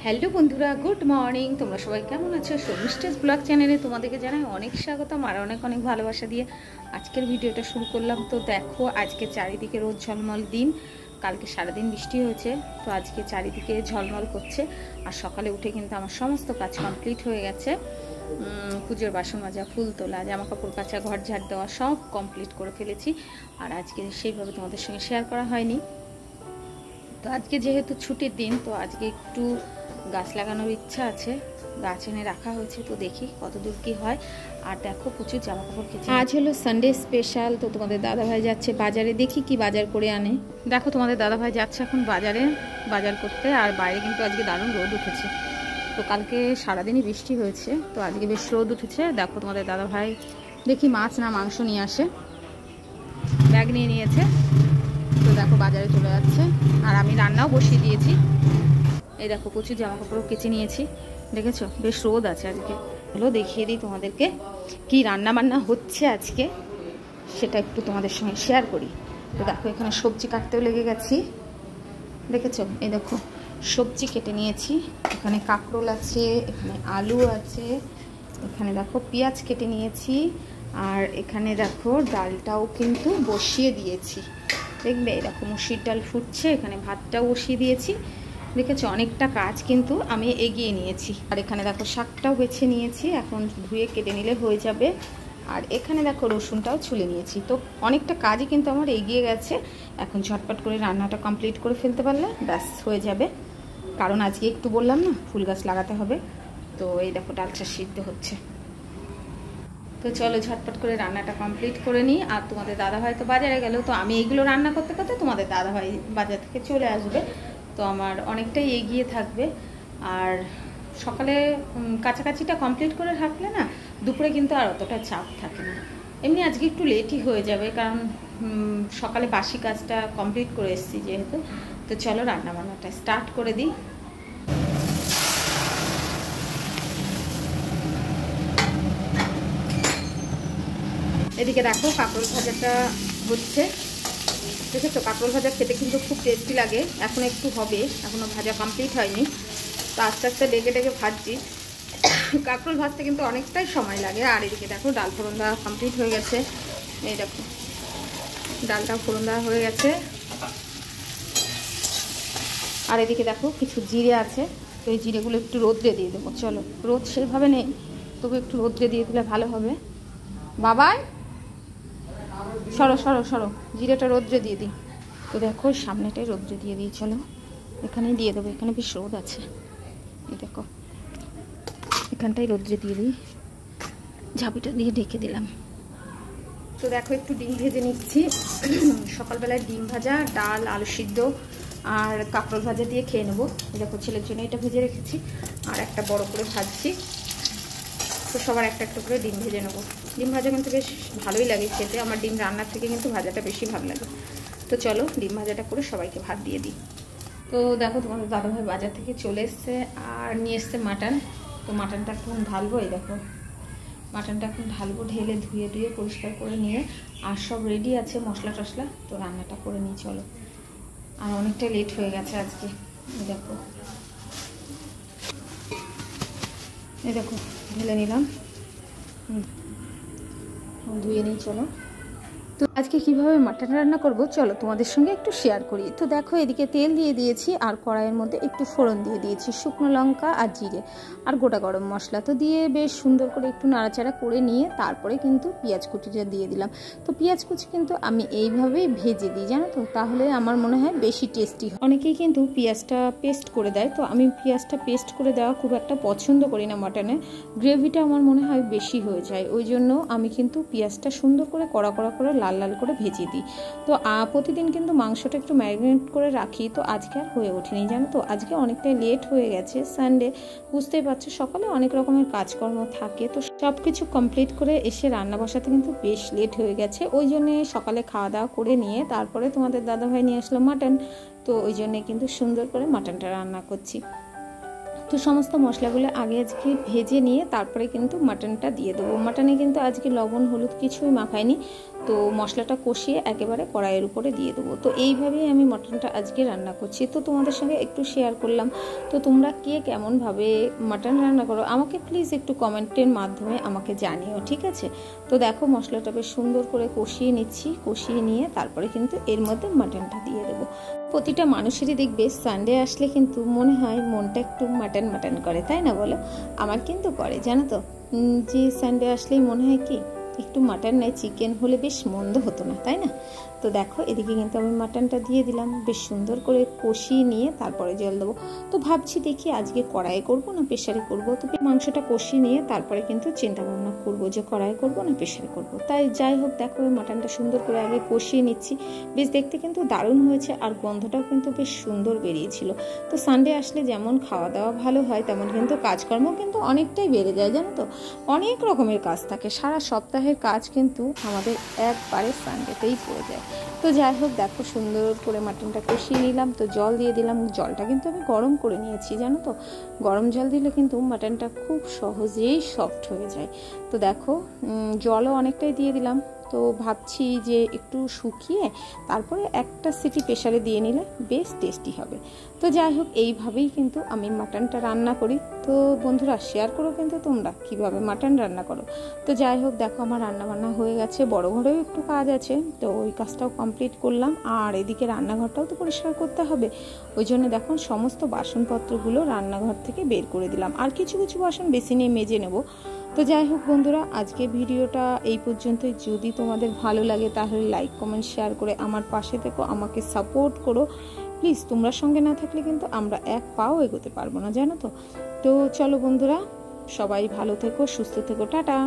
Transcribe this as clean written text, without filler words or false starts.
Hello বন্ধুরা, good morning. তোমরা সবাই কেমন আছো? শর্মিষ্ঠাস ব্লগ চ্যানেলে তোমাদেরকে জানাই অনেক স্বাগতম আর অনেক অনেক ভালোবাসা দিয়ে আজকের ভিডিওটা শুরু করলাম। তো দেখো, আজকে চারিদিকে রোদ ঝলমল দিন। কালকে সারাদিন বৃষ্টি হয়েছে, তো আজকে চারিদিকে ঝলমল করছে। আর সকালে উঠে কিন্তু আমার সমস্ত কাজ কমপ্লিট হয়ে গেছে। পুজোর বাসন মাজা, ফুল তোলা, জামা কাপড় কাচা, ঘর ঝাড় দেওয়া সব কমপ্লিট করে ফেলেছি। আর আজকে সেইভাবে তোমাদের সঙ্গে শেয়ার করা হয়নি। তো আজকে যেহেতু ছুটির দিন, তো আজকে একটু গাছ লাগানোর ইচ্ছা আছে। গাছ এনে রাখা হয়েছে, তো দেখি কতদূর কি হয়। আর দেখো, প্রচুর জামা কাপড় কেচে। আজ হলো সানডে স্পেশাল, তো তোমাদের দাদাভাই যাচ্ছে বাজারে, দেখি কি বাজার করে আনে। দেখো, তোমাদের দাদাভাই যাচ্ছে এখন বাজারে বাজার করতে। আর বাইরে কিন্তু আজকে দারুণ রোদ উঠেছে। তো কালকে সারাদিনই বৃষ্টি হয়েছে, তো আজকে বেশ রোদ উঠেছে। দেখো, তোমাদের দাদাভাই দেখি মাছ না মাংস নিয়ে আসে, ব্যাগ নিয়ে নিয়েছে। তো দেখো, বাজারে চলে যাচ্ছে। আর আমি রান্নাও বসিয়ে দিয়েছি। এই দেখো, প্রচুর জামা কাপড়ও কেচে নিয়েছি। দেখেছো, বেশ রোদ আছে আজকে। হলো দেখিয়ে দিই তোমাদেরকে কি রান্না বান্না হচ্ছে আজকে, সেটা একটু তোমাদের সঙ্গে শেয়ার করি। তো দেখো, এখানে সবজি কাটতেও লেগে গেছি। দেখেছো, এই দেখো সবজি কেটে নিয়েছি। এখানে কাঁকরোল আছে, এখানে আলু আছে, এখানে দেখো পেঁয়াজ কেটে নিয়েছি। আর এখানে দেখো ডালটাও কিন্তু বসিয়ে দিয়েছি। দেখবে, এরকম মুসুর ডাল ফুটছে, এখানে ভাতটাও বসিয়ে দিয়েছি। দেখেছো, অনেকটা কাজ কিন্তু আমি এগিয়ে নিয়েছি। আর এখানে দেখো শাকটাও বেছে নিয়েছি, এখন ধুয়ে কেটে নিলে হয়ে যাবে। আর এখানে দেখো রসুনটাও ছুলে নিয়েছি। তো অনেকটা কাজই কিন্তু আমার এগিয়ে গেছে। এখন ঝটপট করে রান্নাটা কমপ্লিট করে ফেলতে পারলে ব্যাস হয়ে যাবে। কারণ আজকে একটু বললাম না, ফুল গাছ লাগাতে হবে। তো এই দেখো ডালটা সিদ্ধ হচ্ছে। তো চলো ঝটপট করে রান্নাটা কমপ্লিট করে নিই। আর তোমাদের দাদাভাই তো বাজারে গেল, তো আমি এইগুলো রান্না করতে করতে তোমাদের দাদাভাই বাজার থেকে চলে আসবে। তো আমার অনেকটাই এগিয়ে থাকবে। আর সকালে কাছাকাছিটা কমপ্লিট করে রাখলে না, দুপুরে কিন্তু আর অতটা চাপ থাকে না। এমনি আজকে একটু লেটই হয়ে যাবে, কারণ সকালে বাসি কাজটা কমপ্লিট করে এসেছি যেহেতু। তো চলো রান্না বান্নাটা স্টার্ট করে দিই। এদিকে দেখো, কাঁকরোল ভাজাটা হচ্ছে। দেখেছো, কাঁকরোল ভাজা খেতে কিন্তু খুব টেস্টি লাগে। এখন একটু হবে, এখনও ভাজা কমপ্লিট হয়নি। তো আস্তে আস্তে ডেকে ডেকে ভাজছি। কাঁকরোল ভাজতে কিন্তু অনেকটাই সময় লাগে। আর এদিকে দেখো, ডাল ফোড়ন দেওয়া কমপ্লিট হয়ে গেছে। এই দেখো, ডালটা ফোড়ন দেওয়া হয়ে গেছে। আর এদিকে দেখো, কিছু জিরে আছে, তো এই জিরেগুলো একটু রোদ্রে দিয়ে দেবো। চলো, রোদ সেইভাবে নেই, তবু একটু রোদ্রে দিয়ে দিলে ভালো হবে। বাবাই সরো সরো সরো, জিরেটা রোদ্রে দিয়ে দিই। তো দেখো, সামনেটাই রোদ্রে দিয়ে দিই। চলো, এখানেই দিয়ে দেবো, এখানে বেশ রোদ আছে। এই দেখো, এখানটাই রোদ্রে দিয়ে দিই, ঝাঁপিটা দিয়ে ঢেকে দিলাম। তো দেখো, একটু ডিম ভেজে নিচ্ছি। সকালবেলায় ডিম ভাজা, ডাল, আলু সিদ্ধ আর কাঁকরোল ভাজা দিয়ে খেয়ে নেবো। দেখো, ছেলের জন্য এটা ভেজে রেখেছি, আর একটা বড় করে ভাজছি। তো সবার একটা একটা করে ডিম ভেজে নেবো। ডিম ভাজা কিন্তু বেশ ভালোই লাগে খেতে। আমার ডিম রান্নার থেকে কিন্তু ভাজাটা বেশি ভালো লাগে। তো চলো, ডিম ভাজাটা করে সবাইকে ভাত দিয়ে দিই। তো দেখো, তোমাদের দাদাভাই বাজার থেকে চলে এসছে আর নিয়ে এসছে মাটন। তো মাটনটা এখন ঢালবো। এই দেখো, মাটনটা এখন ঢালবো, ঢেলে ধুয়ে ধুয়ে পরিষ্কার করে নিয়ে। আর সব রেডি আছে, মশলা টশলা। তো রান্নাটা করে নিই চলো। আর অনেকটা লেট হয়ে গেছে আজকে। দেখো, এই দেখো ঢেলে নিলাম, ধুয়ে নিই চলো। তো আজকে কিভাবে মাটন রান্না করব চলো তোমাদের সঙ্গে একটু শেয়ার করি। তো দেখো, এদিকে তেল দিয়ে দিয়েছি, আর কড়াইয়ের মধ্যে একটু ফোড়ন দিয়ে দিয়েছি, শুকনো লঙ্কা আর জিরে আর গোটা গরম মশলা। তো দিয়ে বেশ সুন্দর করে একটু নাড়াচাড়া করে নিয়ে তারপরে কিন্তু পেঁয়াজ কুচিটা দিয়ে দিলাম। তো পেঁয়াজ কুচি কিন্তু আমি এইভাবেই ভেজে দিই, জানো তো, তাহলে আমার মনে হয় বেশি টেস্টি হয়। অনেকেই কিন্তু পেঁয়াজটা পেস্ট করে দেয়, তো আমি পেঁয়াজটা পেস্ট করে দেওয়া খুব একটা পছন্দ করি না। মাটনে গ্রেভিটা আমার মনে হয় বেশি হয়ে যায়, ওই জন্য আমি কিন্তু পেঁয়াজটা সুন্দর করে কড়া কড়া করে লাল লাল করে ভেজে দিই। তো প্রতিদিন কিন্তু মাংসটা একটু ম্যারিনেট করে রাখি, তো আজকে আর হয়ে ওঠেনি, জানো তো। আজকে অনেকটাই লেট হয়ে গেছে, সানডে, বুঝতেই পারছো, সকালে অনেক রকমের কাজকর্ম থাকে। তো সব কিছু কমপ্লিট করে এসে রান্না বসাতে কিন্তু বেশ লেট হয়ে গেছে। ওই জন্যে সকালে খাওয়া দাওয়া করে নিয়ে তারপরে তোমাদের দাদাভাই নিয়ে আসলো মাটন। তো ওই জন্যে কিন্তু সুন্দর করে মাটনটা রান্না করছি। তো সমস্ত মশলাগুলো আগে আজকে ভেজে নিয়ে তারপরে কিন্তু মাটনটা দিয়ে দেবো। মাটনে কিন্তু আজকে লবণ হলুদ কিছুই মাখাইনি। তো মশলাটা কষিয়ে একেবারে কড়াইয়ের উপরে দিয়ে দেবো। তো এইভাবেই আমি মাটনটা আজকে রান্না করছি, তো তোমাদের সঙ্গে একটু শেয়ার করলাম। তো তোমরা কে কেমনভাবে মাটন রান্না করো আমাকে প্লিজ একটু কমেন্টের মাধ্যমে আমাকে জানিও, ঠিক আছে? তো দেখো মশলাটা বেশ সুন্দর করে কষিয়ে নিচ্ছি, কষিয়ে নিয়ে তারপরে কিন্তু এর মধ্যে মাটনটা দিয়ে দেবো। প্রতিটা মানুষেরই দেখবে সানডে আসলে কিন্তু মনে হয় মনটা একটু মাটন মাটন করে, তাই না বলো? আমার কিন্তু করে, জানো তো, যে সানডে আসলেই মনে হয় কি একটু মাটন নেই, চিকেন হলে বেশ মন্দ হতো না, তাই না? তো দেখো এদিকে কিন্তু আমি মাটনটা দিয়ে দিলাম, বেশ সুন্দর করে কষিয়ে নিয়ে তারপরে জল দেবো। তো ভাবছি দেখি আজকে কড়াইয়ে করবো না প্রেশারে করবো। তো মাংসটা কষিয়ে নিয়ে তারপরে কিন্তু চিন্তা ভাবনা করবো যে কড়াইয়ে করবো না প্রেশারে করবো। তাই যাই হোক দেখো মাটনটা সুন্দর করে আগে কষিয়ে নিচ্ছি। বেশ দেখতে কিন্তু দারুণ হয়েছে, আর গন্ধটাও কিন্তু বেশ সুন্দর বেরিয়েছিল। তো সানডে আসলে যেমন খাওয়া দাওয়া ভালো হয় তেমন কিন্তু কাজকর্ম কিন্তু অনেকটাই বেড়ে যায়, জানো তো। অনেক রকমের কাজ থাকে, সারা সপ্তাহের কাজ কিন্তু আমাদের একবারে সানডেতেই পড়ে যায়। তো যাই হোক দেখো সুন্দর করে মাটনটা কষিয়ে নিলাম, তো জল দিয়ে দিলাম। জলটা কিন্তু আমি গরম করে নিয়েছি, জানো তো। গরম জল দিলে কিন্তু মাটনটা খুব সহজেই সফট হয়ে যায়। তো দেখো জলও অনেকটাই দিয়ে দিলাম। তো ভাবছি যে একটু শুকিয়ে তারপরে একটা সিটি প্রেশারে দিয়ে নিলে বেশ টেস্টি হবে। তো যাই হোক এইভাবেই কিন্তু আমি মাটনটা রান্না করি। তো বন্ধুরা শেয়ার করো কিন্তু তোমরা কিভাবে মাটন রান্না করো। তো যাই হোক দেখো আমার রান্না বান্না হয়ে গেছে, বড় ঘরেও একটু কাজ আছে, তো ওই কাজটাও কমপ্লিট করলাম। আর এদিকে রান্নাঘরটাও তো পরিষ্কার করতে হবে, ওই জন্য দেখুন সমস্ত বাসনপত্রগুলো রান্নাঘর থেকে বের করে দিলাম। আর কিছু কিছু বাসন বেসিনে মেজে নেব। তো যাই হোক বন্ধুরা আজকে ভিডিওটা এই পর্যন্তই। যদি তোমাদের ভালো লাগে তাহলে লাইক কমেন্ট শেয়ার করে আমার পাশে থেকো, আমাকে সাপোর্ট করো প্লিজ। তোমরা সঙ্গে না থাকলে কিন্তু আমরা এক পাও এগোতে পারবো না, জানো তো। তো চলো বন্ধুরা সবাই ভালো থেকো, সুস্থ থেকো, টাটা।